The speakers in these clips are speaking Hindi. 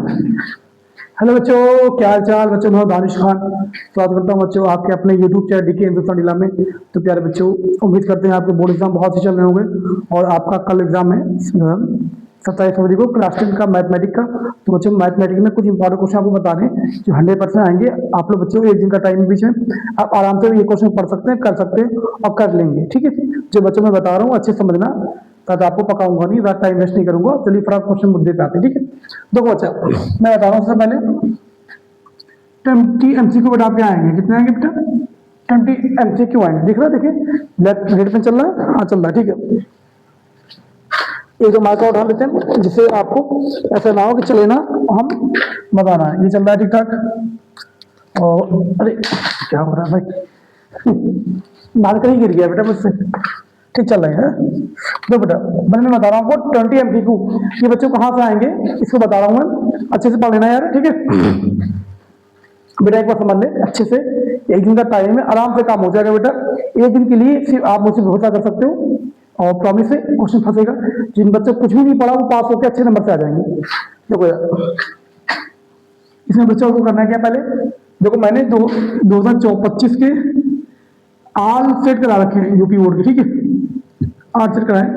हेलो बच्चों, क्या हाल चाल। बच्चों मैं दानिश खान स्वागत करता हूँ बच्चों आपके अपने यूट्यूब चैनल डीके हिंदुस्तान इला में। तो प्यारे बच्चों, उम्मीद करते हैं आपके बोर्ड एग्जाम बहुत ही चल रहे होंगे और आपका कल एग्जाम है 27 फरवरी को क्लास 10 का मैथमेटिक का। तो बच्चों मैथमेटिक में कुछ इंपॉर्टेंट क्वेश्चन आपको बता दें जो 100% आएंगे। आप लोग बच्चों एक दिन का टाइम बीच में आप आराम से ये क्वेश्चन पढ़ सकते हैं, कर सकते हैं और कर लेंगे। ठीक है, जो बच्चों मैं बता रहा हूँ अच्छे समझना, ताकि आपको पकाऊंगा नहीं, ज़्यादा टाइम वेस्ट नहीं करूंगा। चलिए फिर आप क्वेश्चन मुद्दे पे आते हैं। ठीक है, देखो बच्चा मैं बता रहा हूँ सबसे पहले 20 MCQ बेटा आपके आएंगे। कितने आएंगे बेटा? 20 MCQ आएंगे। दिख रहा है? देखिए लेफ्ट रेड पे चल रहा है, हाँ चल रहा है। ठीक है, एक दो मार्क उठा लेते हैं जिससे आपको ऐसा ना हो कि चले ना हम बता रहा है। ये चल रहा है ठीक ठाक। और अरे क्या हो रहा है भाई, मार्कर ही गिर गया बेटा मुझसे। ठीक चल रहे हैं। तो बेटा मैं बता रहा हूँ आपको 20 MCQ ये बच्चों कहाँ से आएंगे इसको बता रहा हूँ मैं, अच्छे से पढ़ लेना यार। ठीक है बेटा, एक बार समझ ले अच्छे से। एक दिन का टाइम है, आराम से काम हो जाएगा बेटा। एक दिन के लिए सिर्फ आप मुझसे भरोसा कर सकते हो और प्रॉमिस है क्वेश्चन फंसेगा। जिन बच्चों कुछ भी नहीं पढ़ा वो पास होकर अच्छे नंबर से आ जाएंगे। देखो यार इसमें बच्चों को करना है क्या, पहले देखो मैंने 2025 के आल सेट करा रखे हैं यूपी बोर्ड के। ठीक है, 8 सेट कराए।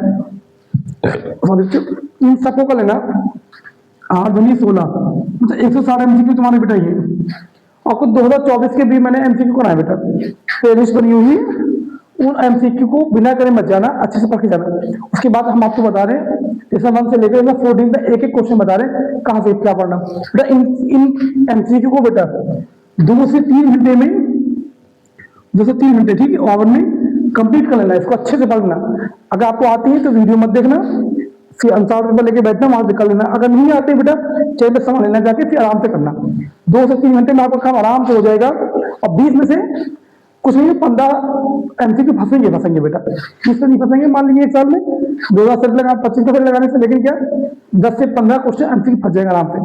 इन सबको कर लेना 8 दूनी 16, मतलब 160 MCQ तुम्हारे बेटा ये। और कुछ 2024 के भी मैंने MCQ कराए बेटा, प्लेलिस्ट बनी हुई। उन MCQ को बिना करे मत जाना, अच्छे से पढ़ के जाना। उसके बाद हम आपको बता रहे हैं लेसन 1 से लेकर 14 तक एक एक क्वेश्चन बता रहे हैं कहाँ से क्या पढ़ना बेटा। इन MCQ को बेटा 2 से 3 घंटे में, 2 से 3 घंटे ठीक है ओवर में कंप्लीट कर लेना। इसको अच्छे से पढ़ना। अगर आपको आती है तो वीडियो मत देखना, फिर आंसर पेपर लेके बैठना, वहां से कर लेना। अगर नहीं आते बेटा चैनल पे समझ लेना जाके, फिर आराम से करना। 2 से 3 घंटे में आपका काम आराम से हो जाएगा। और 20 में से कुछ नहीं 15 MCQ फंसेंगे बेटा। 20 से नहीं फंसेंगे। मान लीजिए एक साल में 2000 सेट लगा, 25 का सेट लगाने से, लेकिन क्या 10 से 15 क्वेश्चन MCQ फंस जाएगा आराम से।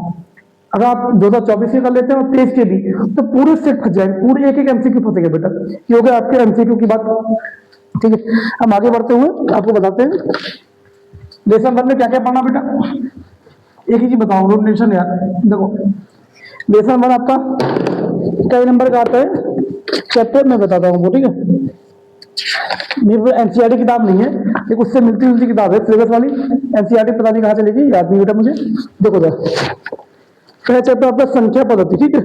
अगर आप 2024 के कर लेते हैं और 23 के भी, तो पूरे सेट फंस जाएंगे, पूरे एक एक MCQ फंसेंगे बेटा। ये हो गया आपके MCQ की बात। ठीक है, हम आगे बढ़ते हुए आपको बताते हैं लेसन 1 में क्या क्या पढ़ना बेटा। एक ही चीज बताऊंगा, टेंशन यार। देखो लेसन 1 आपका कई नंबर का आता है चैप्टर में बताता हूँ वो। ठीक है, मेरे को NCERT किताब नहीं है, लेकिन उससे मिलती जुलती किताब है सिलेबस वाली। NCERT पता नहीं कहाँ चलेगी, याद नहीं बेटा मुझे। देखो पहला चैप्टर आपका संख्या पद्धति। ठीक है,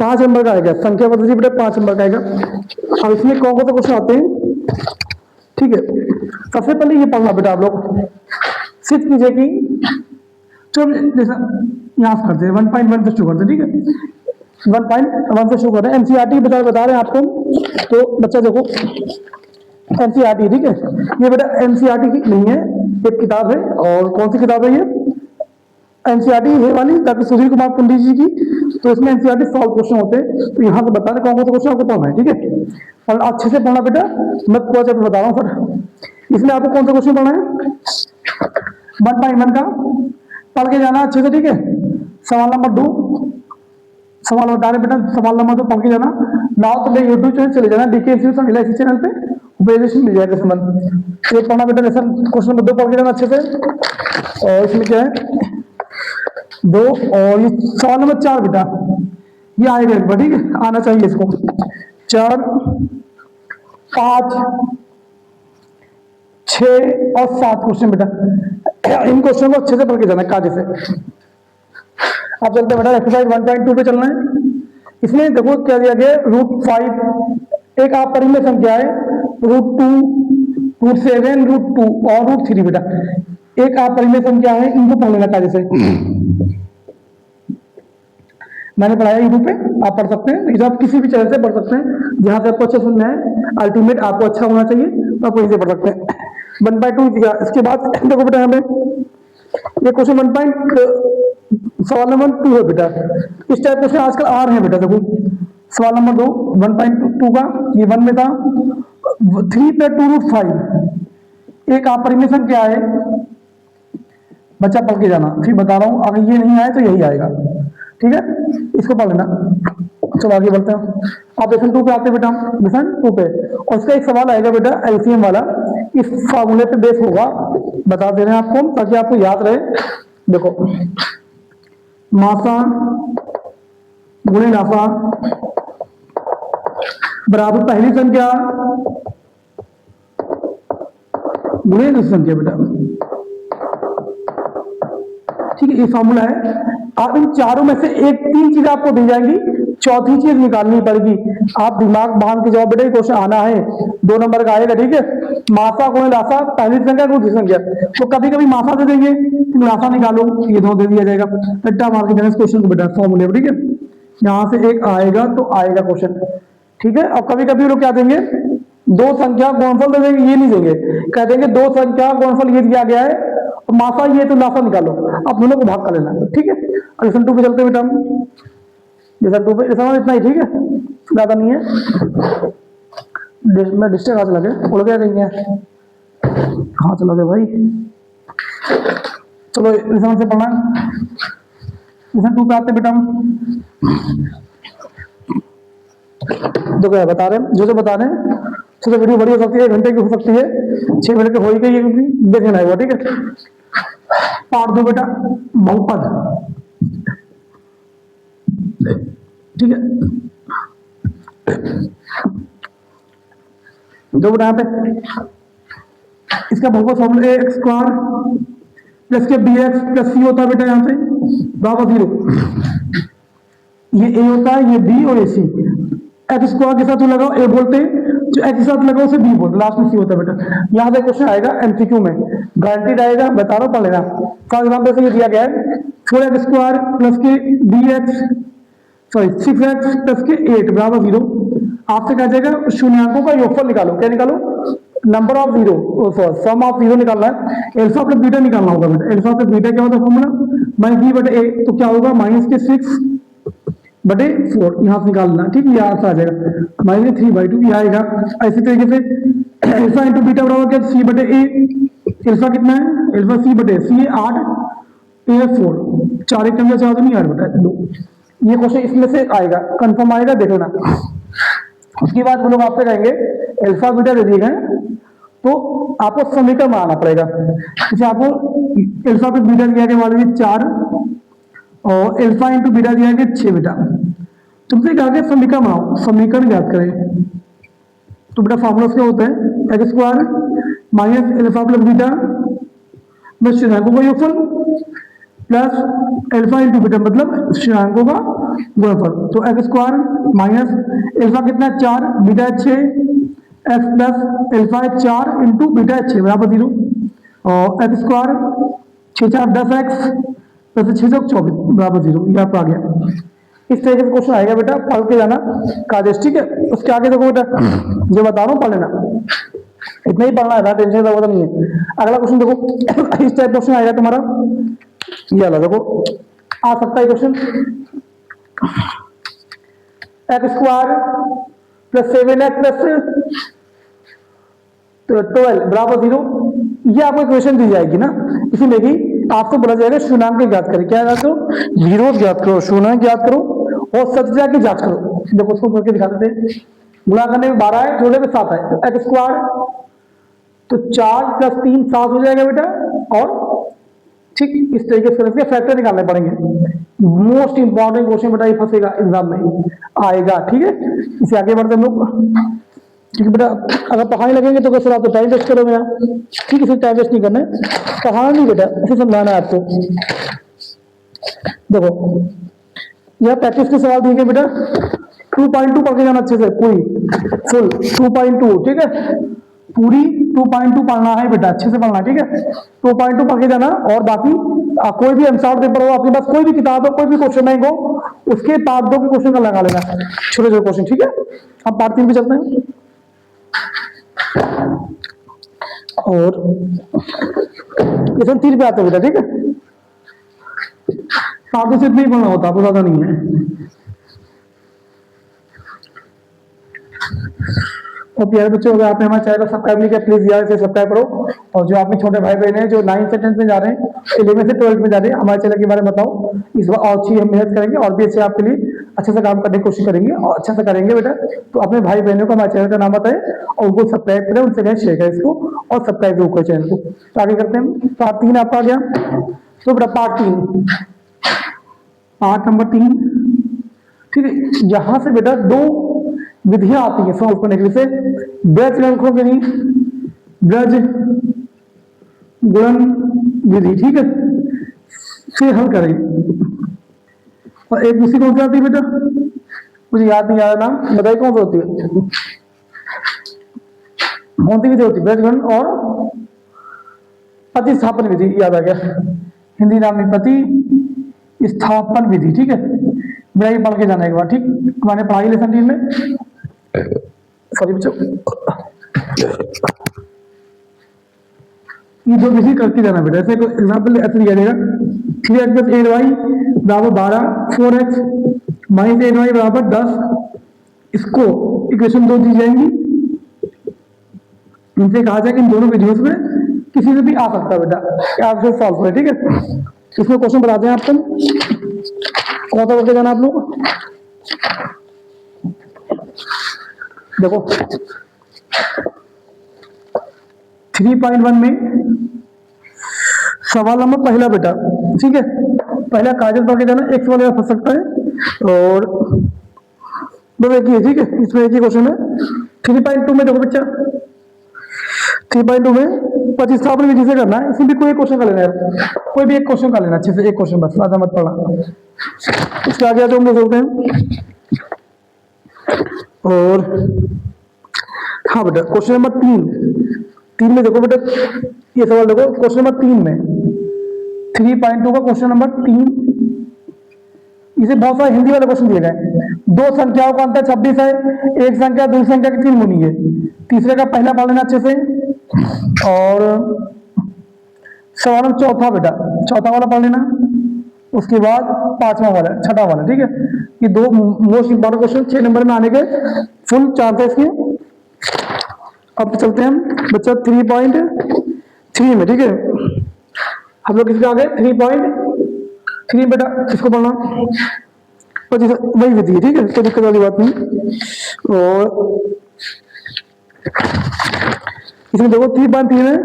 5 नंबर का आएगा संख्या पद्धति बेटा, 5 नंबर का आएगा। अब इसमें कौन कौन से क्वेश्चन आते हैं? ठीक है, सबसे पहले ये पढ़ना बेटा आप लोग, सिद्ध कीजिए कि चलो जैसा यहाँ से करते हैं 1.1 से शुरू करते हैं। ठीक है, 1.1 से शुरू कर रहे हैं। NCERT बता रहे हैं आपको। तो बच्चा देखो NCERT ठीक है, ये बेटा NCERT की नहीं है, एक किताब है। और कौन सी किताब है ये? NCERT है वाली डॉक्टर सुधीर कुमार पंडित जी की। तो इसमें NCERT सॉल्व क्वेश्चन होते हैं। तो यहाँ से बता रहे कौन कौन से क्वेश्चन आपको पढ़ना है। ठीक है, और अच्छे से पढ़ना बेटा। मैं पूरा चैप्टर बता रहा हूँ सर। इसमें आपको कौन सा क्वेश्चन पढ़ना है? 1.1 का पढ़ के जाना अच्छे से। ठीक है, सवाल नंबर 2 सवाल बता रहे बेटा, सवाल नंबर 2 पढ़ के जाना। नाउ तो मेरे यूट्यूब चैनल चले जाना, डीके हिंदुस्तान इसी चैनल पे प्लेलिस्ट मिल जाएगा। लेसन एक पढ़ना बेटा, लेसन क्वेश्चन नंबर 2 पढ़ के जाना अच्छे से। और इसमें क्या है 2, और ये सवाल नंबर 4 बेटा ये आएगा एक बार। ठीक है, आना चाहिए इसको। 4, 5, 6 और 7 क्वेश्चन बेटा। इन क्वेश्चन को अच्छे से पढ़ के जाना कायदे से। अब चलते हैं बेटा एक्सरसाइज 1.2 पे चलना है। इसमें देखो क्या दिया गया, √5 एक आप परिमेय संख्या है, √2, √7, √2 और √3 बेटा। एक आप परिमेय संख्या है, इनको पढ़ लेना कायदे से। मैंने पढ़ाया यूट्यूब पे, आप पढ़ सकते हैं। आप किसी भी चैनल से पढ़ सकते हैं, जहां से आपको अच्छा सुनना है। अल्टीमेट आपको अच्छा होना चाहिए, तो आप वहीं से पढ़ सकते हैं। 1.2 दिया। इसके बाद देखो बेटा हमें ये क्वेश्चन 1. सवाल नंबर 2 है बेटा। इस टाइप क्वेश्चन आजकल आ रहे हैं बेटा। देखो सवाल नंबर 2 1.2 का, ये 1 में था। 3 पे 2√5 एक आप परिमेय संख्या है बच्चा, पढ़ के जाना। फिर बता रहा हूं, अगर ये नहीं आए तो यही आएगा। ठीक है, इसको पढ़ लेना। चलो आगे बढ़ते हैं। आप लेसन 2 पे आते बेटा, लेसन 2 पे। और इसका एक सवाल आएगा बेटा LCM वाला, इस फार्मूले पे बेस होगा, बता दे रहे हैं आपको ताकि आपको याद रहे। देखो मासा गुणे लासा बराबर पहली संख्या गुणे दूसरी संख्या बेटा। ठीक है, ये फॉर्मूला है। आप इन चारों में से एक तीन चीज आपको दी जाएंगी, चौथी चीज निकालनी पड़ेगी। आप दिमाग बांध के जवाब बेटा क्वेश्चन आना है, 2 नंबर का आएगा। ठीक है, मासा गुणे लासा पहली संख्या दूसरी संख्या, तो कभी कभी मासा दे देंगे, लासा निकालो, ये दो दे दिया जाएगा। रट्टा मार के देना इस क्वेश्चन को बेटा फॉर्मूले। ठीक है, यहां से एक आएगा तो आएगा क्वेश्चन। ठीक है, और कभी कभी लोग क्या देंगे, दो संख्या गुणनफल दे देंगे, ये नहीं देंगे, कह देंगे दो संख्या गुणनफल ये दिया गया है, मासा ये तो लासा निकालो, आप दोनों को भाग कर लेना। ठीक है, लेसन 2 पे चलते बेटा हम। लेसन 2 पे समझ इतना ही, ठीक है, ज्यादा नहीं है। मैं डिस्ट्रिक्ट कहाँ चला गया, उड़ गया कहीं है, कहाँ चला गया भाई। चलो लेसन से पढ़ना, लेसन 2 पे आते बेटा हम। जो क्या बता रहे हैं, जो बता रहे हैं, तो वीडियो बड़ी हो सकती है, 1 घंटे की हो सकती है, 6 मिनट की हो ही गई है, क्योंकि देखना है। ठीक है, पार्ट 2 बेटा बहुपद। ठीक है, दो बेटा यहाँ पे इसका बहुपद फॉर्मूला एक्स स्क्वायर प्लस के बी एक्स प्लस सी होता है बेटा, यहाँ से बराबर 0। ये ए होता है, ये बी और ये सी। एक्स स्क्वायर के साथ जो लगाओ ए बोलते हैं, जो एक्स के साथ लगाओ उसे बी बोलते, लास्ट में सी होता है बेटा। यहाँ से क्वेश्चन आएगा एमसीक्यू में, गारंटीड आएगा, बता रहा हूँ, पढ़ लेना। फॉर एग्जाम्पल से ये दिया गया है 4x स्क्वायर प्लस के b x sorry 6x plus के 8 बराबर 0। आपसे कहा जाएगा शून्यांकों का योगफल निकालो। क्या निकालो, number of zero, sum of zero निकालना है। अल्फा प्लस बीटा निकालना होगा बेटा। अल्फा प्लस बीटा क्या होता है फॉर्मूला, माइनस बी बटे ए, तो क्या होगा माइनस के 6 बटे 4, यहाँ से निकालना। ठीक है, ये आंसर आ जाएगा माइनस 3/2 ये आएगा। ऐसी तरीके से अल्फा इंटू बीटा बराबर क्या, सी बटे ए। अल्फा कितना है, अल्फा सी बटे सी 8 ए 4, 4 एक कम 4 तो नहीं आ रहा बेटा 2। ये क्वेश्चन इसमें से आएगा, कंफर्म आएगा, देख लेना। उसके बाद वो लोग आपसे कहेंगे अल्फा बीटा दे दिए गए, तो आपको समीकरण बनाना पड़ेगा। जैसे आपको अल्फा पे बीटा दिया गया, मान लीजिए 4 और अल्फा इंटू बीटा दिया गया 6 बेटा। तुमसे कहा गया समीकरण बनाओ, समीकरण याद करें। तो बेटा फॉर्मूला क्या होता है, x square minus alpha plus beta में शून्यांकों का योगफल प्लस अल्फा इंटू बीटा मतलब शून्यांकों का गुणनफल। तो एक्स स्क्वायर माइनस अल्फा कितना 4 beta 6 x plus alpha 4 into beta 6 बराबर 0। और एक्स स्क्वायर 6 4 10 एक्स प्लस 6 4 24 बराबर 0। ये आपको आ गया। इस तरीके से क्वेश्चन आएगा बेटा, पढ़ के जाना कादेश। ठीक है, उसके आगे देखो बेटा, जो बता रहा हूँ पढ़ लेना, इतना ही पढ़ना है, टेंशन का मतलब नहीं है। अगला क्वेश्चन देखो, इस टाइप क्वेश्चन आएगा तुम्हारा, ये वाला देखो आ सकता है question, x square plus 7x plus 12 बराबर 0। ये आपको इक्वेशन दी जाएगी ना, इसीलिए कि आपको बोला जाएगा शून्यांक ज्ञात करें। क्या याद करो, जीरो ज्ञात करो, शून्यांक ज्ञात करो और सत्या की जांच करो। देखो उसको करके दिखाते थे, गुणा करने में 12 है, जोड़ने में 7 है, तो एक्स स्क्वायर तो 4 प्लस 3 7 हो जाएगा बेटा। और ठीक इस तरीके से फैक्टर निकालने पड़ेंगे। मोस्ट इंपॉर्टेंट क्वेश्चन बेटा, ये फंसेगा एग्जाम में आएगा। ठीक है, इसे आगे बढ़ते हम लोग। ठीक है बेटा, अगर पढ़ाने लगेंगे तो कैसे आप तो टाइम वेस्ट करोगे यहाँ। ठीक है, फिर टाइम वेस्ट नहीं करना है, पढ़ाना नहीं बेटा, इसे समझाना है आपको। देखो यह प्रैक्टिस के सवाल दिए गए बेटा, 2.2 पढ़ के जाना अच्छे से, पूरी फुल 2.2। ठीक है, पूरी 2.2 पढ़ना है बेटा, अच्छे से पढ़ना है। ठीक है, 2.2 पढ़ के जाना। और बाकी कोई भी एमसार पेपर हो आपके पास, कोई भी किताब हो, कोई भी क्वेश्चन बैंक हो, उसके पार्ट 2 के क्वेश्चन का लगा लेना, छोटे छोटे क्वेश्चन। ठीक है, हम पार्ट 3 पे चलते हैं। और क्वेश्चन 3 पे आते हैं बेटा। ठीक है, पार्ट 2 से इतना ही पढ़ना होता, आपको ज्यादा नहीं है। और प्यारे बच्चों, अगर आपने हमारे चैनल को सब्सक्राइब नहीं किया, प्लीज यार इसे सब्सक्राइब करो। और जो आपके छोटे भाई बहन हैं जो 9th से 10th में जा रहे हैं, 11th से 12th में जा रहे हैं, हमारे चैनल के बारे में बताओ। इस बार और अच्छी हम मेहनत करेंगे और भी अच्छे आपके लिए अच्छे से काम करने की कोशिश करेंगे और अच्छा से करेंगे बेटा। तो अपने भाई बहनों को हमारे चैनल का नाम बताएं और उनको सब्सक्राइब करें, उनसे कहें शेयर करें इसको और सब्सक्राइब जरूर करें चैनल को। तो आगे करते हैं, पार्ट 3 आपका आ गया। तो बेटा पार्ट 3 पार्ट नंबर 3। ठीक है, यहां से बेटा दो विधियां आती हैं सॉल्व करने के लिए। जैसे ब्रज अंकों के लिए ब्रज गुणन विधि, ठीक है, से हल करेंगे। और एक दूसरी कौन सी आती है बेटा, मुझे याद नहीं आ रहा नाम, बताइए कौन सी होती है, कौन सी विधि होती है, ब्रज गुणन और प्रतिस्थापन विधि, याद आ गया, हिंदी नाम में प्रतिस्थापन विधि। ठीक है, मेरा ये पढ़ के जाना एक बार, ठीक, मैंने पढ़ाई लेसन 3 में, सॉरी बच्चों, ये दो विधि करके जाना बेटा। ऐसे एग्जाम्पल ऐसे दिया जाएगा, 3x + 8y बराबर 12, 4x - 8y बराबर 10, इसको इक्वेशन 2 दी जाएंगी। इनसे कहा जाए कि इन दोनों विधियों में किसी से भी आ सकता है बेटा, आपसे सॉल्व करें। ठीक है, इसमें क्वेश्चन बताते हैं आपको, कौन सा करके जाना आप लोग, देखो 3.1 में सवाल नंबर पहला बेटा, ठीक है, पहला कागज पढ़ के जाना, एक सवाल फंस सकता है और दो एक ही है। ठीक है, इसमें एक ही क्वेश्चन है। 3.2 में देखो बच्चा, 3.2 में प्रतिस्थापन विधि से करना है, इसमें भी कोई एक क्वेश्चन कर लेना है, कोई भी एक क्वेश्चन कर लेना अच्छे से, एक क्वेश्चन बस, ज्यादा मत पढ़ना। इसके आगे तो हम लोग बोलते हैं। और हाँ बेटा, क्वेश्चन नंबर 3 में देखो बेटा, ये सवाल देखो, क्वेश्चन नंबर 3 में 3.2 का क्वेश्चन नंबर 3, इसे बहुत सारे हिंदी वाले क्वेश्चन दिए गए। दो संख्याओं का अंतर 26 है, एक संख्या दूसरी संख्या की 3 गुनी है। तीसरे का पहला पढ़ लेना अच्छे से। और सवाल चौथा बेटा, चौथा वाला पढ़ लेना, उसके बाद पांचवा वाला, छठा वाला। ठीक है, ये दो मोस्ट इंपॉर्टेंट क्वेश्चन 6 नंबर में आने के फुल चांसेस के। अब चलते हैं बच्चा 3.3 में। ठीक है, हम लोग किसके आगे 3.3 बेटा, इसको पढ़ना, वही विधि है। ठीक है, कोई दिक्कत वाली बात नहीं। और इसमें देखो 3.3 में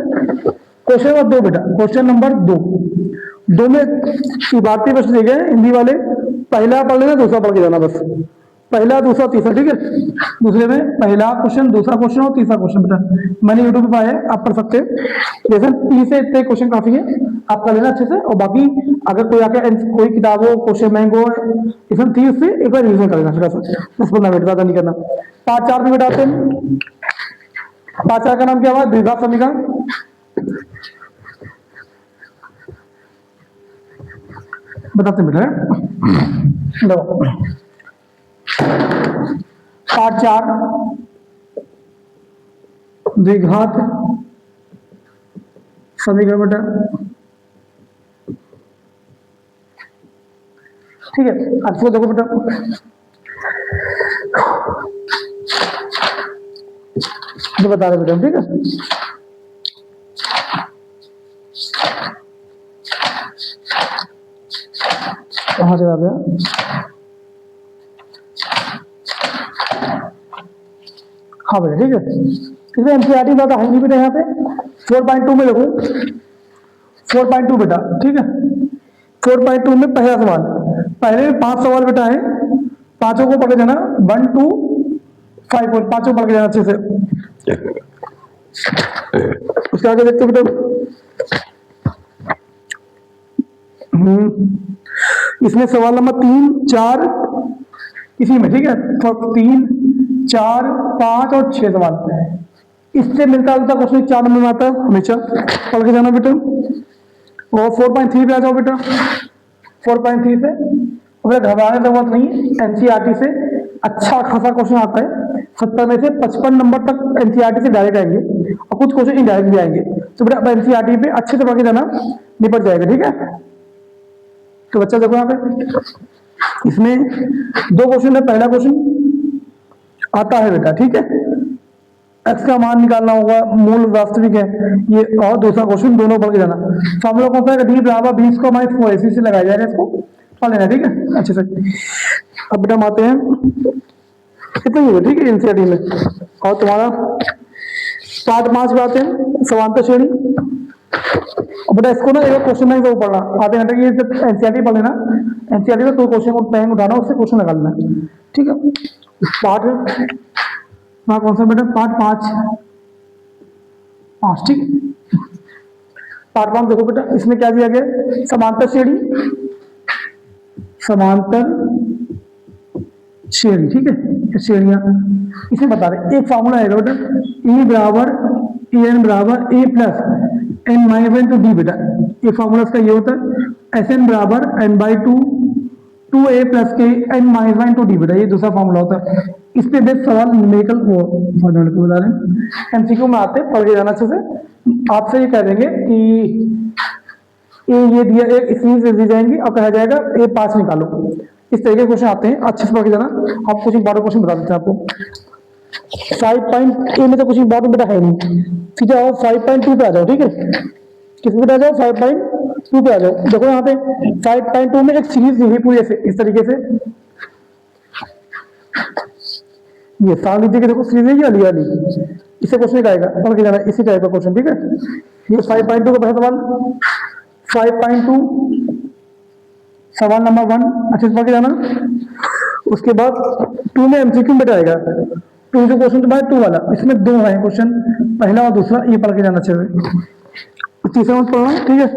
क्वेश्चन नंबर 2 बेटा, क्वेश्चन नंबर 2 में भारतीय प्रश्न दिए गए हिंदी वाले, पहला पढ़ लेना, दूसरा पढ़ के जाना बस, पहला दूसरा तीसरा। ठीक है, दूसरे में पहला क्वेश्चन, दूसरा क्वेश्चन और तीसरा क्वेश्चन बेटा मैंने यूट्यूब पे पाया है, आप पढ़ सकते हैं। लेसन 3 से इतने क्वेश्चन काफी है, आप कर लेना अच्छे से। और बाकी अगर कोई आके कोई किताब हो, क्वेश्चन बैंक हो, लेसन 3 से एक बार रिविजन कर लेना, 10-15 मिनट, ज्यादा नहीं करना। पार्ट 4 में बेटा आते हैं। पार्ट 4 का नाम क्या हुआ, द्विघात समीकरण। बताते बेटा, पार्ट 4 द्विघात समीकरण बेटा। ठीक है, अच्छे देखो बेटा, जो बता रहे बेटा, ठीक है, कहाँ से आ गया, हाँ बेटा, ठीक है, इसमें एनसीईआरटी ज्यादा है नहीं बेटा। यहाँ पे 4.2 में देखो, 4.2 बेटा, ठीक है, 4.2 में पहला सवाल, पहले 5 सवाल बेटा है, पांचों को पढ़ के जाना, 1 2 5, पांचों पढ़ के जाना अच्छे से। उसके आगे देखते बेटा, इसमें सवाल नंबर 3 4 इसी में, ठीक है, तो 3 4 5 और 6 सवाल, इससे मिलता जुलता क्वेश्चन 4 नंबर में आता है, हमेशा पढ़ के जाना बेटा। और 4.3 पे आ जाओ बेटा, 4.3 से घबराने की जरूरत नहीं है, एनसीईआरटी से अच्छा खासा क्वेश्चन आता है। 70 में से 55 नंबर तक एनसीईआरटी से डायरेक्ट आएंगे और कुछ क्वेश्चन इनडायरेक्ट भी आएंगे। तो बेटा एनसीईआरटी पे अच्छे से पढ़ के जाना, निपट जाएगा। ठीक है, तो बच्चा देखो यहाँ पे, इसमें 2 क्वेश्चन है, पहला क्वेश्चन आता है बेटा, ठीक है, एक्स का मान निकालना होगा, मूल वास्तविक है ये, और दूसरा क्वेश्चन दोनों पढ़ के जाना। फॉर्मूला कौन सा है, डी बराबर 20 को -4 AC से लगाया जाएगा, इसको पढ़ लेना। ठीक है, अच्छे से। अब बेटा हम आते हैं, इतना ही है, ठीक है, एनसीईआरटी में। और तुम्हारा पार्ट 5 में आते हैं, समांतर श्रेणी। और बेटा इसको ना एक क्वेश्चन नहीं तो पढ़ना आधे घंटे की जब एनसीईआरटी पढ़ लेना, एनसीईआरटी में कोई क्वेश्चन को टाइम उठाना उससे क्वेश्चन निकालना, ठीक है। पार्ट कौन सा बेटा, पार्ट 5, ठीक है। पार्ट 1 देखो बेटा, इसमें क्या दिया गया, समांतर श्रेणी, समांतर श्रेणी, ठीक है, श्रेणियां इसमें बता रहे। एक फॉर्मूला है बेटा, ई बराबर एन बराबर a plus n minus one to d बेटा। एक फॉर्मूला इसका ये होता है, एस एन बराबर n by two a plus के n minus one to d बेटा, ये दूसरा फॉर्मूला होता है। इस पे देख सवाल न्यूमेरिकल फॉर्मूले को बता रहे हैं, एमसीक्यू में आते हैं, पढ़ के जाना अच्छे से। आपसे ये कह देंगे कि ये दिया, एक सीरीज दी जाएंगी और कहा जाएगा ए 5 निकालो, इस तरीके के क्वेश्चन आते हैं, अच्छे से पढ़ के जाना। आप कुछ इंपॉर्टेंट क्वेश्चन बता देते हैं आपको। 5.a में तो कुछ इंपॉर्टेंट बेटा है नहीं, सीधा आओ 5.2 पे आ जाओ, ठीक है। किस पे आ जाओ, 5.2 पे आ जाओ। देखो यहाँ पे 5.2 में एक सीरीज दी हुई पूरी ऐसे इस तरीके से, ये साल लीजिए कि देखो सीरीज है ये अली अली, इससे क्वेश्चन आएगा, पढ़ के जाना इसी टाइप का क्वेश्चन, ठीक है। ये 5.2 का पहला सवाल, 5.2 सवाल नंबर 1 अच्छे से पढ़ के जाना। उसके बाद 2 में एमसीक्यू में आएगा, 2 जो क्वेश्चन तुम्हारा 2 वाला, इसमें 2 है क्वेश्चन, पहला और दूसरा, ये पढ़ के जाना चाहिए। तीसरा मत पढ़ना, ठीक है।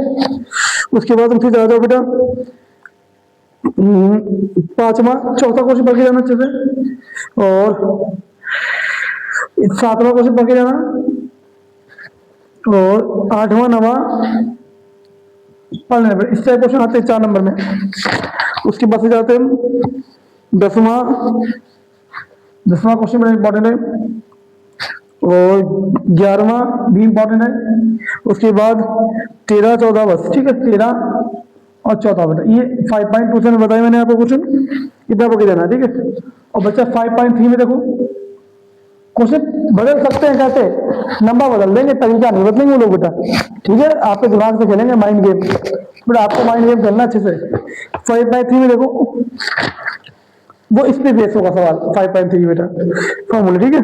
उसके बाद तुम जा जाओ बेटा 5वां चौथा क्वेश्चन पढ़ के जाना चाहिए, और 7वां क्वेश्चन पढ़ के जाना, और 8वां 9वां पढ़ने पर इस टाइप क्वेश्चन आते हैं 4 नंबर में। उसके बाद से जाते हैं 10वां क्वेश्चन बड़ा इंपॉर्टेंट है, और 11वां भी इंपॉर्टेंट है। उसके बाद 13 14 बस, ठीक है, 13 और 14 बेटा, ये 5.2 से बताया मैंने आपको क्वेश्चन, इतना पढ़ के जाना, ठीक है। और बच्चा 5.3 में देखो क्वेश्चन बदल सकते हैं, कैसे नंबर बदल देंगे, तरीका नहीं बदलेंगे वो लोग बेटा, ठीक है। आपके दिमाग से खेलेंगे माइंड गेम, बेटा आपको माइंड गेम खेलना अच्छे से। 5.3 में देखो वो इस पे बेस होगा सवाल, 5.3 बेटा फॉर्मूले, ठीक है।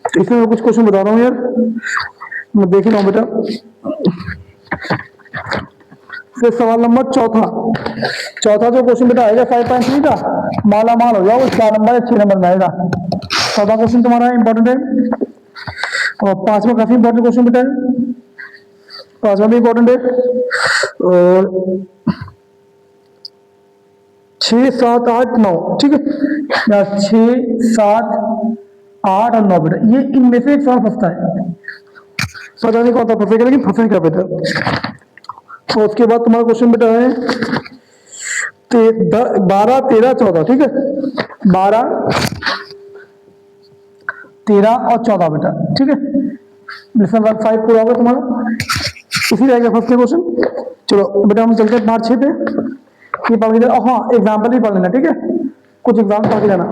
तो इसमें मैं कुछ क्वेश्चन बता रहा हूँ यार, मैं देख रहा हूँ बेटा। फिर सवाल नंबर चौथा जो क्वेश्चन बेटा आएगा 5.3 का, माला माल हो जाओ, 4 नंबर या 6 नंबर में आएगा। चौथा क्वेश्चन तुम्हारा इंपॉर्टेंट है, और 5वां काफी इंपॉर्टेंट क्वेश्चन बेटा है, 5वां भी इंपॉर्टेंट है, और 6 7 8 9, ठीक है, या 6 7 8 और 9 बेटा, ये इनमें से एक सवाल फंसता है, पता नहीं कौन सा फंसेगा, लेकिन फंसे क्या बेटा। और उसके बाद तुम्हारा क्वेश्चन बेटा है 12 13 14, ठीक है, 12 13 और 14 बेटा, ठीक है। लेसन वर्क 5 पूरा होगा तुम्हारा, इसी रहेगा फर्स्ट क्वेश्चन। चलो बेटा हम चलते हैं पार्ट 6 पे, ये पढ़ के जाना, हाँ एग्जाम्पल भी पढ़ लेना, ठीक है, कुछ एग्जाम्पल पढ़ के जाना।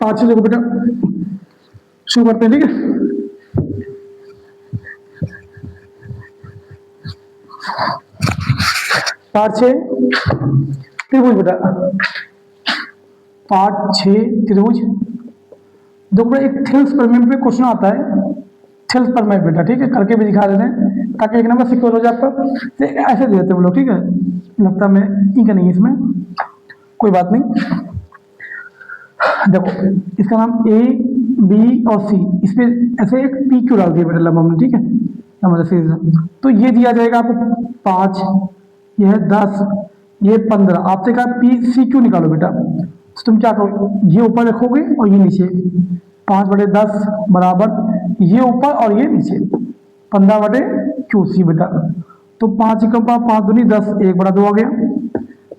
पार्ट 6 देखो बेटा, शुरू करते हैं, ठीक है। पार्ट 6 त्रिभुज बेटा, पार्ट 6 त्रिभुज। देखो बेटा एक थेल्स प्रमेय पे क्वेश्चन आता है, थेल्स प्रमेय बेटा, ठीक है, करके भी दिखा देते हैं ताकि एक नंबर सिक्योर हो जाए आपका। तो ऐसे दे देते हैं वो लोग, ठीक है, लगता है मैं इंक नहीं है इसमें, कोई बात नहीं। देखो इसका नाम A B और C, इस पे ऐसे एक पी क्यू डाल दिया बेटा लंबा में, ठीक है, हमारा सीरीज। तो ये दिया जाएगा आपको 5, ये है 10, ये 15। आपसे कहा PCQ निकालो बेटा, तो तुम क्या करो, ये ऊपर रखोगे और ये नीचे, 5/10 बराबर ये ऊपर और ये नीचे, 15/QC बेटा। तो 5 का 5 दूनी 10, 1/2 आ गया,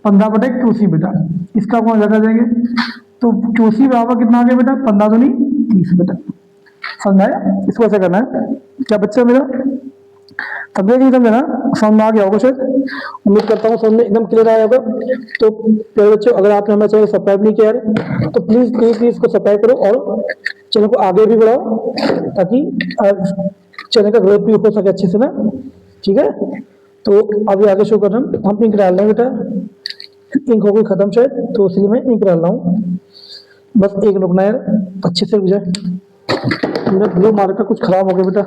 15/QC बेटा। इसका कौन लगा जाएंगे, तो QC बराबर कितना आ गया बेटा, 15 दूनी 30 बेटा। समझ आया, इसको ऐसे करना है क्या बच्चा मेरा, समझे कि समझे ना, समझ में आ गया होगा शायद, उम्मीद करता हूँ समझ में एकदम क्लियर आया होगा। तो प्यारे बच्चों, अगर आपने हमारे चैनल सब्सक्राइब नहीं किया है तो प्लीज प्लीज प्लीज इसको सब्सक्राइब करो और चैनल को आगे भी बढ़ाओ, ताकि चैनल का ग्रोथ भी हो सके अच्छे से ना, ठीक है। तो अभी आगे शो कर रहा हूँ, हम इंक डाल रहे हैं बेटा, इंक हो गई खत्म शायद, तो इसलिए मैं इंक डाल रहा हूँ। बस एक रुकना यार, अच्छे से रुक जाए। मेरा ब्लू मार्कर कुछ खराब हो गया बेटा,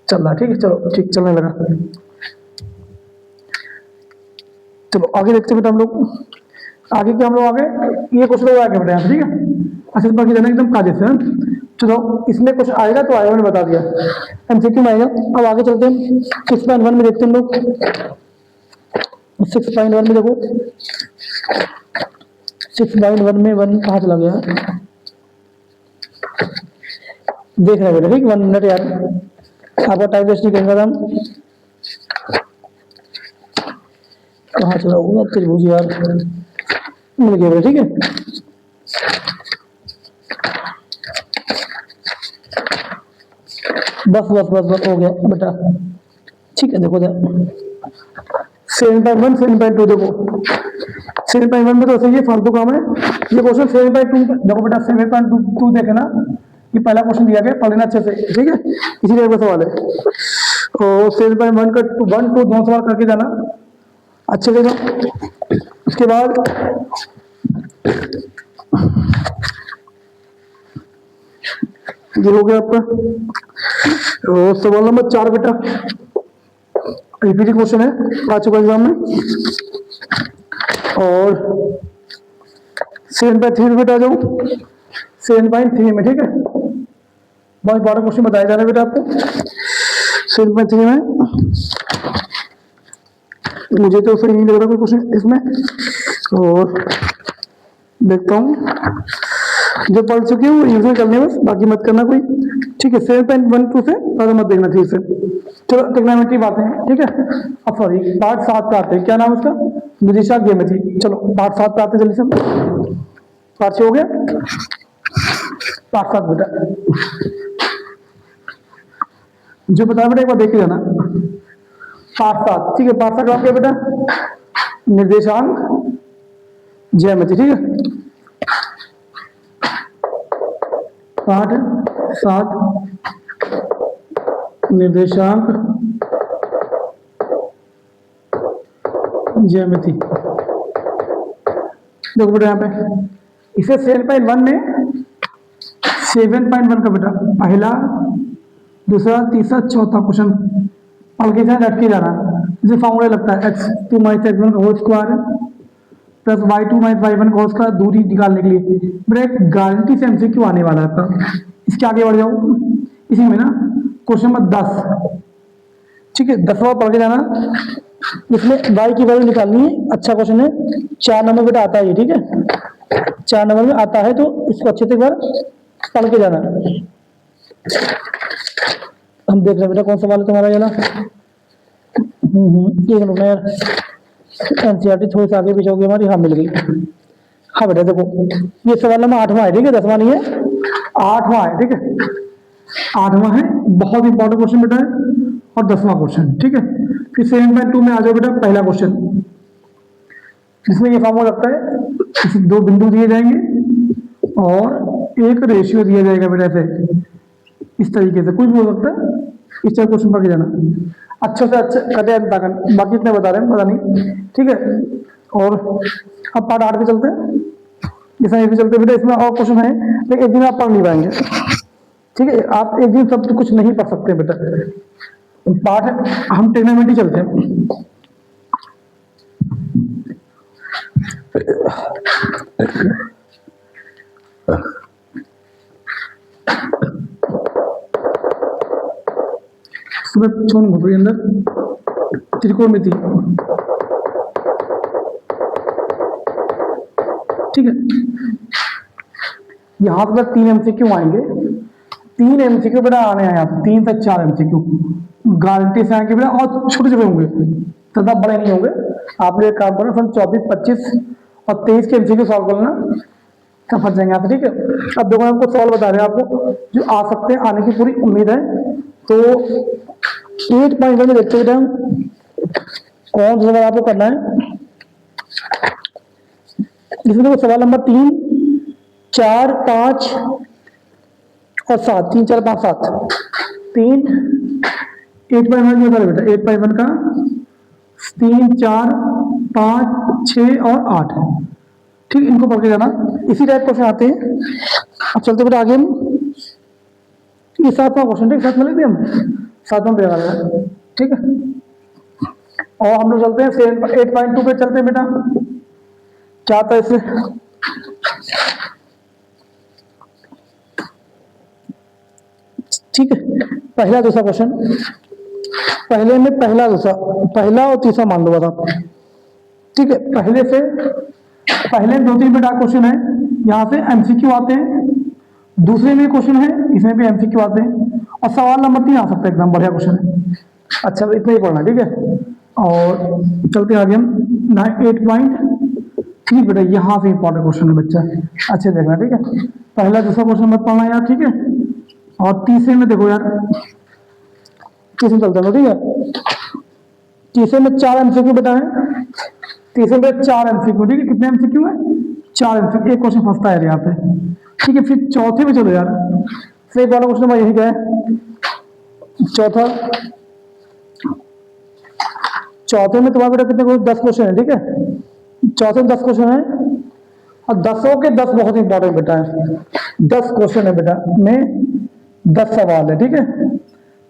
चल रहा है ठीक है, चलो ठीक चलने लगा। चलो आगे देखते हैं बेटा हम लोग, आगे क्या हम लोग आगे ये क्वेश्चन हो आगे बेटा यहाँ से, ठीक है। अच्छा बाकी जाना एकदम काजे से हाँ? चलो इसमें कुछ आएगा तो आएगा, मैंने बता दिया एमसीक्यू में आएगा। अब आगे चलते हैं 6.1 में, देखते हैं हम लोग 6.1 में। देखो 6.1 में 1 कहाँ चला गया, देख रहे बेटा ठीक, 1 मिनट यार, आपका टाइम वेस्ट नहीं करेंगे हम। कहाँ चला हुआ त्रिभुज यार, मिल गया बेटा ठीक है। बस बस बस बस हो गया बेटा ठीक है। देखो 7.1 7.2 देखो 7.1 में तो सही है, फालतू काम है ये क्वेश्चन। 7.2 देखो बेटा 7.2 देखे ना, ये पहला क्वेश्चन दिया गया, पढ़ लेना अच्छे से ठीक है, इसी टाइप का सवाल है। और 7.1 का 1 2 दोनों सवाल करके जाना अच्छे से। उसके बाद ये हो गया आपका। और सवाल नंबर 4 बेटा रिपीट क्वेश्चन है, आ चुका एग्जाम में। और 7.3 में बेटा आ जाओ, 7.3 में ठीक है, बहुत बड़ा क्वेश्चन बताया जा रहा है बेटा आपको 7.3 में। मुझे तो सही नहीं लग रहा कोई क्वेश्चन इसमें, और देखता हूँ जो पढ़ चुके हो यूज करने बस, बाकी मत करना कोई ठीक है। 7.12 से ज़्यादा मत देखना ठीक से। चलो ट्रिग्नोमेट्री बातें हैं ठीक है। अब सॉरी पार्ट 7 पे आते हैं, क्या नाम है उसका, विदिशा ज्योमेट्री। चलो पार्ट 7 पे आते हैं जल्दी से, पार्ट 6 हो गया, पार्ट 7 बेटा जो बताया बेटा एक बार देख के जाना। पार्ट 7 ठीक है, पार्ट 7 का क्या बेटा, निर्देशांक ज्योमेट्री ठीक है। पार्ट 7 निर्देशांक ज्यामिति। देखो बेटा यहाँ पे इसे 7.1 में 7.1 का बेटा पहला दूसरा तीसरा चौथा क्वेश्चन पढ़ के जाना, रट के जाना। जैसे फॉर्मूला लगता है x2 - x1 का whole square plus y2 - y1 का होल स्क्वायर, दूरी निकालने के लिए बेटा एक गारंटी से एमसीक्यू आने वाला है आपका। इसके आगे बढ़ जाऊँ, इसी में ना क्वेश्चन नंबर 10 ठीक है, 10वां पढ़ के जाना। इसमें y की वैल्यू निकालनी है, अच्छा क्वेश्चन है, 4 नंबर बेटा आता है ये ठीक है, 4 नंबर में आता है, तो इसको अच्छे से एक बार पढ़ के जाना। हम देख रहे हैं बेटा कौन सवाल है तुम्हारा ये ना, एक मिनट यार, एनसीईआरटी थोड़ी सी आगे पीछे होगी हमारी, हाँ मिल गई। हाँ बेटा देखो ये सवाल नंबर 8वां है ठीक है, 10वां नहीं है, 8वां है ठीक है, 8वां है, बहुत इंपॉर्टेंट क्वेश्चन बेटा है। और 10वां क्वेश्चन ठीक है। फिर 7.2 में आ जाओ बेटा पहला क्वेश्चन, जिसमें ये फॉर्मूला लगता है, इसमें 2 बिंदु दिए जाएंगे और एक रेशियो दिया जाएगा बेटा ऐसे इस तरीके से, कुछ भी हो सकता है, इस तरह क्वेश्चन पढ़ के जाना अच्छे से अच्छे कटे बाकी इतने बता रहे हैं पता नहीं ठीक है। और अब पार्ट 8 पे चलते हैं, जैसा ये भी चलते बेटा, इसमें और क्वेश्चन है लेकिन एक दिन आप पढ़ नहीं पाएंगे ठीक है, आप एक दिन सब कुछ नहीं पढ़ सकते बेटा। पार्ट हम ट्रिग्नोमेट्री चलते हैं। सुबह छोड़ घुस अंदर त्रिकोणमिति ठीक है। यहां पर 3 एमसीक्यू आएंगे, 3 एमसीक्यू बेटा आने हैं यहाँ पे, 3 से 4 एमसीक्यू गारंटी से आएंगे बेटा, और छोटे छोटे होंगे, ज्यादा बड़े नहीं होंगे। आपने एक काम करना, सन 24 25 और 23 के एमसीक्यू सॉल्व करना, तब फंस जाएंगे आप ठीक है। अब देखो आपको सवाल बता रहे हैं आपको जो आ सकते हैं, आने की पूरी उम्मीद है। तो 8.1 में देखते बेटा हम कौन सा सवाल आपको करना है। इसमें देखो सवाल नंबर 3 4 5 और 7, 3 4 5 7 3 8.1 में बेटा 8.1 का 3 4 5 6 और 8 ठीक, इनको पढ़ के जाना। इसी टाइप क्वेश्चन आते हैं। अब चलते बेटा आगे हम, ये 7वां क्वेश्चन, ठीक, साथ में लिख दिया हम, 7वां पे आ रहा है, ठीक है। और हम लोग चलते हैं 8.2 पे चलते हैं बेटा। क्या आता है इससे, ठीक है। पहला दूसरा क्वेश्चन, पहले में पहला दूसरा, पहला और तीसरा मान लो बता, ठीक है। पहले 2-3 बेटा क्वेश्चन है, यहाँ से एमसीक्यू आते हैं। दूसरे में क्वेश्चन है, इसमें भी एमसीक्यू आते हैं। और सवाल नंबर 3 आ सकता है, एकदम बढ़िया क्वेश्चन है। अच्छा, इतना ही पढ़ना, ठीक है। और चलते आगे हम 8.3 बेटा, यहाँ से इंपॉर्टेंट क्वेश्चन है बच्चा, अच्छे देखना, ठीक है। पहला दूसरा क्वेश्चन मत पढ़ना यार, ठीक है। और तीसरे में देखो यार, तीसरे चलते हैं, ठीक है। तीसरे में 4 एमसीक्यू बेटा है, तीसरे में 4 एमसीक्यू, ठीक है। कितने एमसीक्यू है, 4 एमसीक्यू, एक क्वेश्चन फंसता है यहाँ पे, ठीक है। फिर चौथे में चलो यार, सही वाला क्वेश्चन यही क्या है, चौथे में तुम्हारा बेटा कितने 10 क्वेश्चन है, ठीक है। चौथे में 10 क्वेश्चन है, और 10 के 10 बहुत इंपॉर्टेंट बेटा है। 10 क्वेश्चन है बेटा में 10 सवाल है, ठीक है।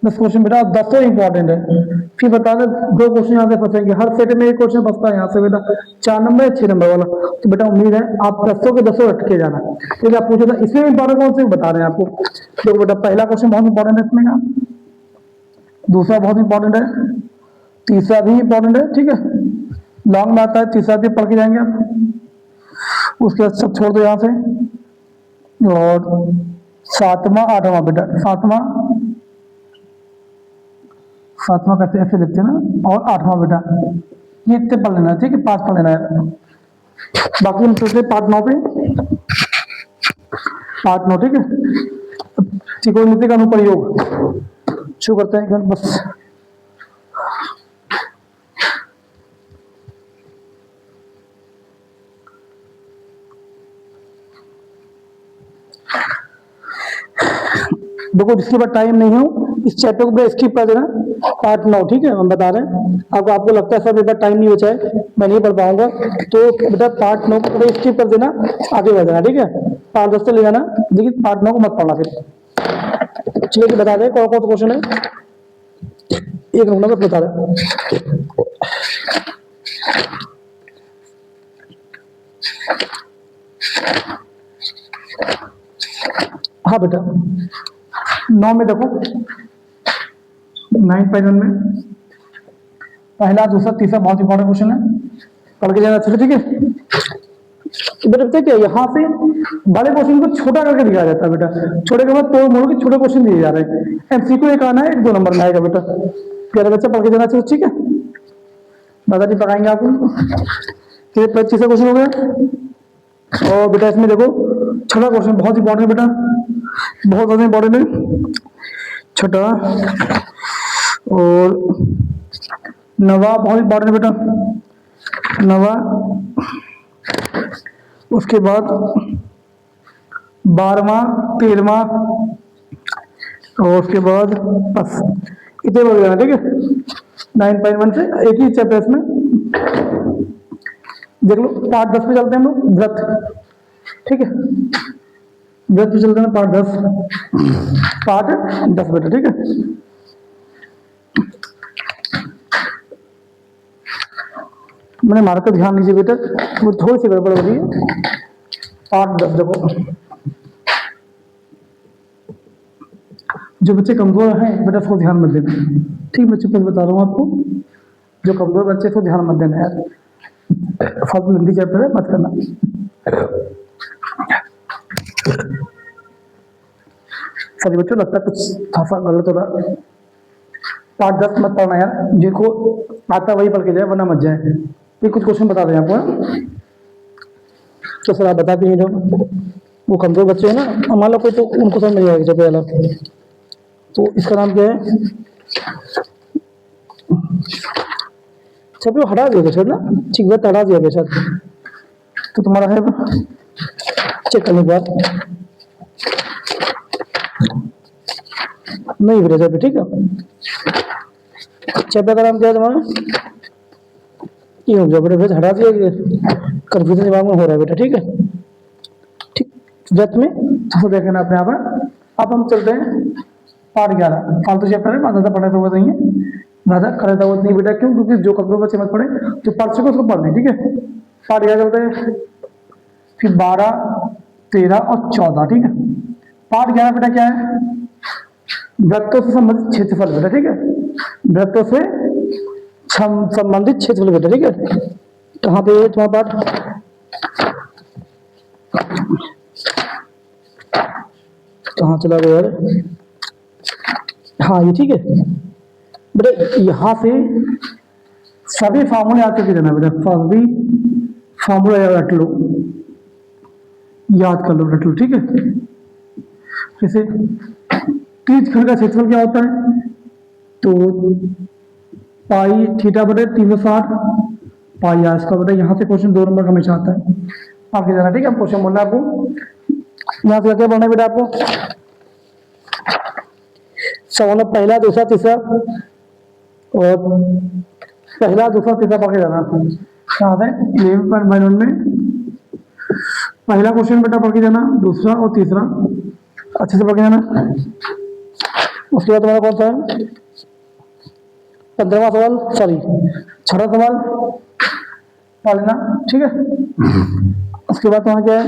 10 क्वेश्चन बेटा, 10 इंपॉर्टेंट है। फिर बता दें 2 क्वेश्चन यहाँ से फंसेंगे, हर सेट में एक क्वेश्चन फंसता है यहाँ से बेटा, 4 नंबर 6 नंबर वाला। तो बेटा उम्मीद है आप 10 के 10 अटके जाना, ठीक है। आप पूछे था इसमें इंपॉर्टेंट कौन से बता रहे हैं आपको। देखो बेटा, पहला क्वेश्चन बहुत इंपॉर्टेंट है इसमें का, दूसरा बहुत इंपॉर्टेंट है, तीसरा भी इंपॉर्टेंट है, ठीक है। लॉन्ग में आता है, तीसरा भी पढ़ के जाएंगे आप। उसके बाद सब छोड़ दो यहाँ से। और 7वां 8वां बेटा, सातवां कैसे ऐसे लिखते हैं ना, और 8वां बेटा, ये इतने पढ़ लेना, ठीक है। 5 पढ़ लेना है। बाकी हम सोचते पार्ट 9 पे, पार्ट 9, ठीक है। त्रिकोणमिति का अनुप्रयोग शुरू करते हैं बस। देखो, जिसके बाद टाइम नहीं हो इस चैप्टर को स्किप कर देना, पार्ट 9, ठीक है। हम बता रहे हैं आपको लगता है सर मेरे पास टाइम नहीं बचा है, मैं नहीं पढ़ पाऊंगा, तो बेटा पार्ट 9 को स्किप कर देना, आगे बढ़ जाना, ठीक है। पार्ट 10 से ले जाना, लेकिन पार्ट 9 को मत पढ़ना। फिर चलिए बता दें कौन कौन सा क्वेश्चन है, एक नंबर में बता रहे। हाँ बेटा, 9 में देखो, 9.1 में पहला दूसरा तीसरा बहुत इंपॉर्टेंट क्वेश्चन है, पढ़ के जाना अच्छे से, ठीक है। बेटा पता क्या, यहाँ से बड़े क्वेश्चन को छोटा करके दिखाया जाता है बेटा, छोटे के बाद तो मोड़ के छोटे क्वेश्चन दिए जा रहे हैं। एमसीक्यू एक आना है, 1-2 नंबर में आएगा बेटा, प्यारा बच्चा पढ़ के जाना चाहिए, ठीक है। दादाजी पढ़ाएंगे आपको। 25 क्वेश्चन हो गया। और बेटा इसमें देखो, छठा क्वेश्चन बहुत इंपॉर्टेंट है बेटा, बहुत ज्यादा इंपॉर्टेंट है छठा। और 9वां बहुत इंपॉर्टेंट है बेटा, 9वां। उसके बाद 12वां 13वां, और उसके बाद बस इतने हो गया, ठीक है। 9.1 से एक ही चैप्टर इसमें देख लो। पार्ट 10 पे चलते हैं हम लोग, व्रत, ठीक है। व्रत पे चलते हैं, पार्ट 10 बेटा, ठीक है। मैंने मार्कर ध्यान दीजिए बेटा, वो थोड़ी सी गड़बड़ हो रही है। पार्ट 10 देखो, जो बच्चे कमजोर हैं बेटा उसको ध्यान मत देना, ठीक बच्चे, बस बता रहा हूँ आपको, जो कमजोर बच्चे को ध्यान मत देना यार, फालतू हिंदी चैप्टर है, मत करना। सभी बच्चों लगता है कुछ था गलत हो रहा। पार्ट 10 मत पढ़ना यार, जिनको आता वही पढ़ के जाए, वरना मत जाए। ये कुछ क्वेश्चन बता दें आपको, तो सर आप बता दीजिए, जो वो कमजोर बच्चे हैं ना, मान लो कोई, तो उनको समझ नहीं आएगा जब वाला। तो इसका नाम क्या है, सब लोग हटा दिया सर ना, ठीक है, हटा दिया गया सर। तो तुम्हारा है चेक करने के बाद नहीं भेजा जाए, ठीक है। चैप्टर का नाम क्या है तुम्हारा, ये हो गया बेटा, फिर हटा दिया, कंफ्यूजन दिमाग में हो रहा है बेटा, ठीक है। ठीक, व्रत में तो देखना अपने आप है। अब हम चलते हैं पार्ट 11। फालतू चैप्टर है, ज़्यादा पढ़ने की जरूरत नहीं है, ज़्यादा खरीदा जरूरत नहीं बेटा। क्यों? क्योंकि जो कभी बच्चे मत पढ़े जो पढ़ चुके उसको पढ़ने, ठीक है। पार्ट 11 चलते हैं, फिर 12, 13 और 14, ठीक है। पार्ट 11 बेटा क्या है? वृत्तों से संबंधित क्षेत्रफल बेटा, ठीक है। वृत्तों से संबंधित क्षेत्रफल बेटा, ठीक है। कहाँ पे है तुम्हारा पार्ट? कहाँ चला गया यार? हाँ ये ठीक है बेटा। यहाँ से सभी फार्मूले याद करके जाना बेटा, सभी फार्मूला रट लो, याद कर लो, रट लो, ठीक है। जैसे तीज खंड का क्षेत्रफल क्या होता है? तो पाई थीटा बटे 360 पाई आर स्क्वायर बेटा। यहाँ से क्वेश्चन 2 नंबर का हमेशा आता है, आगे जाना, ठीक है। क्वेश्चन बोलना है आपको, यहाँ से क्या पढ़ना है बेटा आपको? सवाल पहला, दूसरा, तीसरा, और पहला, दूसरा, तीसरा पढ़ के जाना। यहाँ से 11.1 में पहला क्वेश्चन बेटा पढ़ के जाना, दूसरा और तीसरा अच्छे से पढ़ के जाना। उसके बाद तुम्हारा कौन सा है? 15वां सवाल, सॉरी 6वां सवाल पढ़ लेना, ठीक है। उसके बाद तुम्हारा क्या है?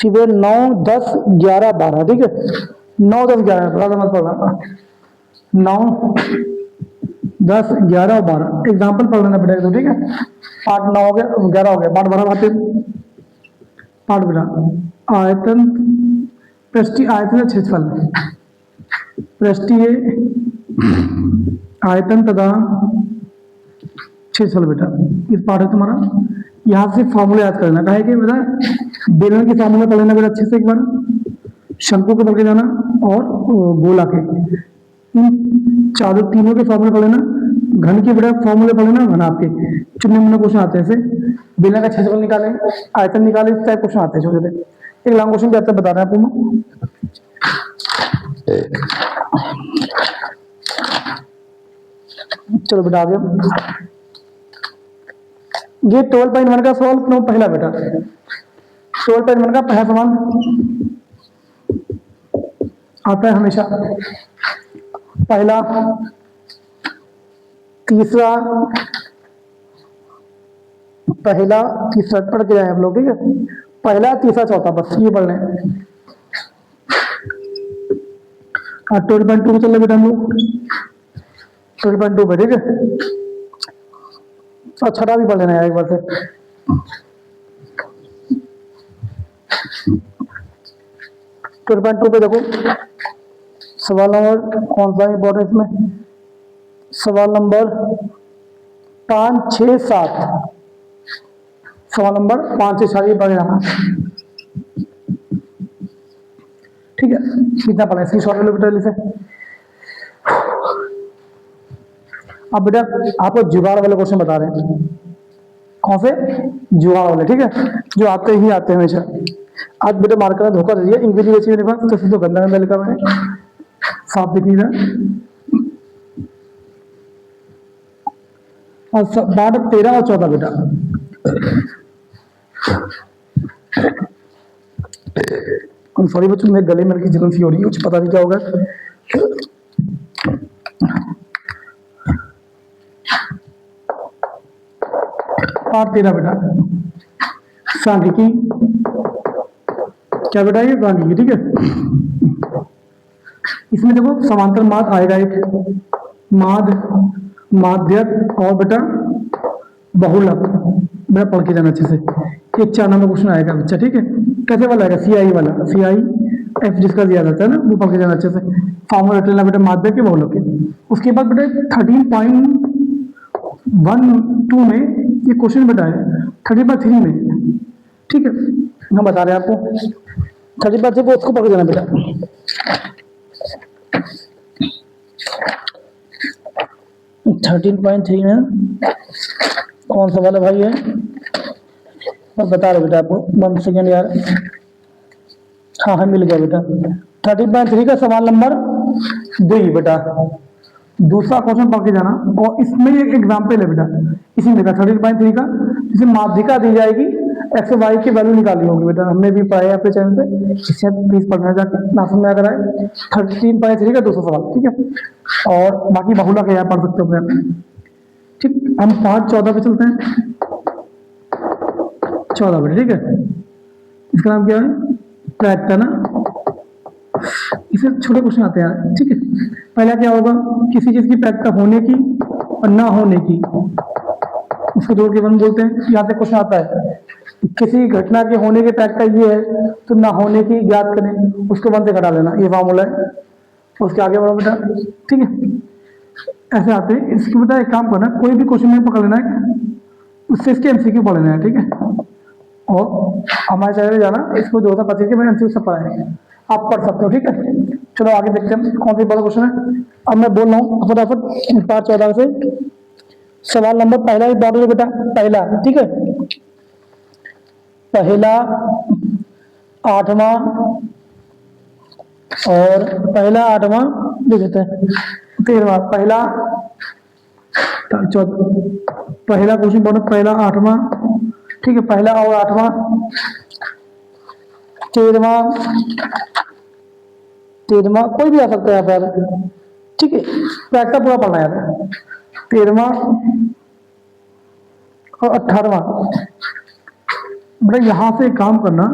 फिर 9, 10, 11, 12, ठीक है। 9, 10, 11 बड़ा मत पढ़ना, 9, 10, 11 और 12 एग्जाम्पल पढ़ लेना बेटा, तो ठीक है। पार्ट 9 हो गया, 11 हो गया, पार्ट 12 बातें पार्ट बेटा। आयतन, पृष्ठीय आयतन क्षेत्रफल, पृष्ठीय आयतन तथा क्षेत्रफल बेटा, इस पार्ट है तुम्हारा। यहाँ से फॉर्मूला याद करना है कि बेटा बेलन के फॉर्मूला पढ़ लेना बेटा अच्छे से, एक बार शंकु के पढ़ के जाना और गोला के, इन चारों तीनों के फॉर्मूले पढ़ लेना। घन के बेटा फॉर्मूले पढ़ लेना, घन आपके चुनने मुन्ने क्वेश्चन आते हैं ऐसे, बेलन का क्षेत्रफल निकालें, आयतन निकालें, इस टाइप क्वेश्चन आते हैं छोटे छोटे। एक लॉन्ग क्वेश्चन भी आता है, बता रहे हैं आपको। चलो बेटा आगे, ये 12.1 का सवाल पहला बेटा, 12.1 का पहला सवाल आता है हमेशा, पहला, तीसरा, पहला तीसरा पढ़ के जाए हम लोग, ठीक है। पहला, तीसरा, चौथा, बस ये पढ़ लें। 12.2 में चल रहे बेटा हम लोग, 12.2 पे, ठीक है। और छठा भी पढ़ लेना है एक बार से। 12.2 पे देखो सवाल नंबर कौन सा इंपॉर्टेंट में, सवाल नंबर 5, 6, 7, सवाल नंबर 5 से 7 पढ़ लेना, ठीक है। कितना पढ़ा इसकी शॉर्ट वाले बेटा लिखे। अब बेटा आपको जुगाड़ वाले क्वेश्चन बता रहे हैं, कौन से? जुगाड़ वाले, ठीक है, जो आते ही आते हैं हमेशा। आज बेटा मार्कर ने धोखा दे दिया, इंग्लिश बची मेरे पास, तो गंदा गंदा लिखा मैंने, साफ दिख नहीं रहा। और 12, 13 और 14 बेटा, सॉरी बच्चों, मेरे गले में की जलन सी हो रही है, कुछ पता नहीं क्या होगा। पार्ट 13 बेटा, सांख्यिकी, क्या बेटा? ये सांख्यिकी, ठीक है। इसमें देखो समांतर माद आएगा, एक माद, माध्यक और बेटा बहुलक, बेटा पढ़ के जाना अच्छे से। एक 4 नंबर क्वेश्चन आएगा बच्चा, ठीक है। कैसे वाला आएगा? CI वाला, CI F जिसका दिया जाता है ना, वो पढ़ के जाना अच्छे से। फॉर्मूला रट लेना बेटा माध्यक के, बहुलक के। उसके बाद बेटा 13.12 में ये क्वेश्चन बेटा है 30/3 में, ठीक है। हम बता रहे हैं आपको 30/3 को, उसको पढ़ के जाना बेटा। 13.3 में कौन सा वाला भाई है, मैं बता रहा बेटा आपको, 1 सेकेंड यार। हाँ हाँ मिल गया बेटा, 13.3 का सवाल नंबर 2 बेटा, दूसरा क्वेश्चन पढ़ के जाना। और इसमें एक एग्जाम्पल है बेटा, इसी में का 13.3 का, जिसे माध्यिका दी जाएगी, एक्स वाई की वैल्यू निकालनी होगी बेटा, हमने भी पढ़ा है अपने चैनल पे, इसे प्लीज पढ़ना जाके ना समझ अगर आए। 13.3 का 200 सवाल, ठीक है। और बाकी बहुला का यहाँ पढ़ सकते हो अपने, ठीक। हम पार्ट 14 पे चलते हैं, 14 पे, ठीक है। इसका नाम क्या है, ट्रैक्ट है ना। इसे छोटे क्वेश्चन आते हैं, ठीक है। पहला क्या होगा, किसी चीज की प्रायिकता होने की और ना होने की, उसको जोड़ के वन बोलते हैं। यहाँ से क्वेश्चन आता है, किसी घटना के होने की प्रायिकता ये है तो ना होने की ज्ञात करें, उसको वन से घटा लेना, ये फॉर्मूला है। उसके आगे बढ़ो बेटा, ठीक है। ऐसे आते हैं। इसकी बेटा एक काम करना, कोई भी क्वेश्चन में पकड़ लेना है, उससे इसके एमसीक्यू पढ़ लेना है, ठीक है। और हमारे चैनल जाना, इसको 2025 के मैंने एमसीक्यू सब पढ़ाए हैं, आप पढ़ सकते हो, ठीक है। चलो आगे देखते हैं कौन सी बड़ा क्वेश्चन है। अब मैं बोल रहा हूँ फटाफट पार्ट 14 से। सवाल नंबर पहला ही पढ़ लो बेटा, पहला, ठीक है। पहला, 8वां और पहला 8वां देख लेते हैं, 13वां, पहला पहला क्वेश्चन पढ़ो, पहला 8वां, ठीक है। पहला और 8वां, 13वां कोई भी आ सकता है यहाँ पर, ठीक है। प्रायिकता पूरा पढ़ना है। 13वां और 18वां बेटा, यहाँ से काम करना,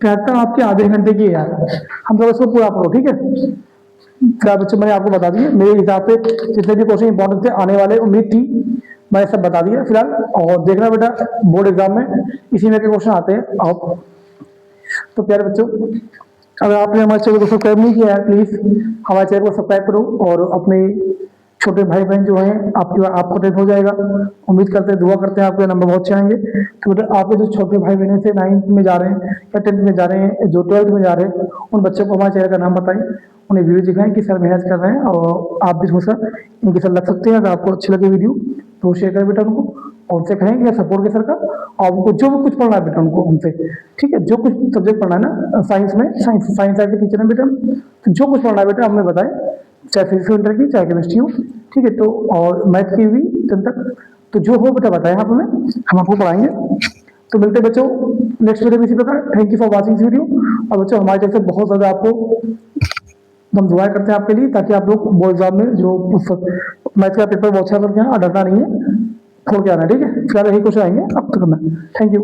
प्रायिकता आपके आधे घंटे की है यार, हम लोग इसको पूरा पढ़ो, ठीक है। क्या बच्चे मैंने आपको बता दिए, मेरे हिसाब से जितने भी क्वेश्चन इंपॉर्टेंट थे आने वाले, उम्मीद थी, मैंने सब बता दिया फिलहाल। और देखना बेटा बोर्ड एग्जाम में इसी में के क्वेश्चन आते हैं। आप तो प्यारे बच्चों, अगर आपने हमारे चैनल को सब्सक्राइब नहीं किया है, प्लीज हमारे चैनल को सब्सक्राइब करो और अपने छोटे भाई बहन जो हैं आपको टेंथ हो जाएगा। उम्मीद करते हैं, दुआ करते हैं आपके नंबर बहुत अच्छे आएंगे। तो बेटा आपके जो छोटे भाई बहन से 9th में जा रहे हैं या 10th में जा रहे हैं, जो 12th में जा रहे हैं, उन बच्चों को हमारे चैनल का नाम बताएं, उन्हें वीडियो दिखाएं कि सर मेहनत कर रहे हैं और आप भी सोचकर इनके साथ लग सकते हैं। अगर आपको अच्छी लगे वीडियो तो शेयर करें बेटा उनको, और उनसे कहेंगे सपोर्ट के सर का। और उनको जो भी कुछ पढ़ना है बेटा उनको उनसे, ठीक है, जो कुछ सब्जेक्ट पढ़ना है ना, साइंस में, साइंस के टीचर हैं बेटा, तो जो कुछ पढ़ना है बेटा हमें बताएं, चाहे फिजिक्स इंटर की, चाहे केमिस्ट्री हो, ठीक है। तो और मैथ की भी 10 तक, तो जो हो बेटा बताएं आप हमें, हम आपको पढ़ाएंगे। तो मिलते हैं बच्चों नेक्स्ट वीडियो में इसी प्रकार। Thank you for watching this video. और बच्चों हमारे तरफ से बहुत ज़्यादा आपको हम दुआएं करते हैं आपके लिए, ताकि आप लोग बोर्ड एग्जाम में जो मैथ का पेपर बहुत अच्छा करके आना, डरना नहीं है, छोड़ के आना, ठीक है। फिलहाल यही क्वेश्चन आएंगे अब तक करना। Thank you.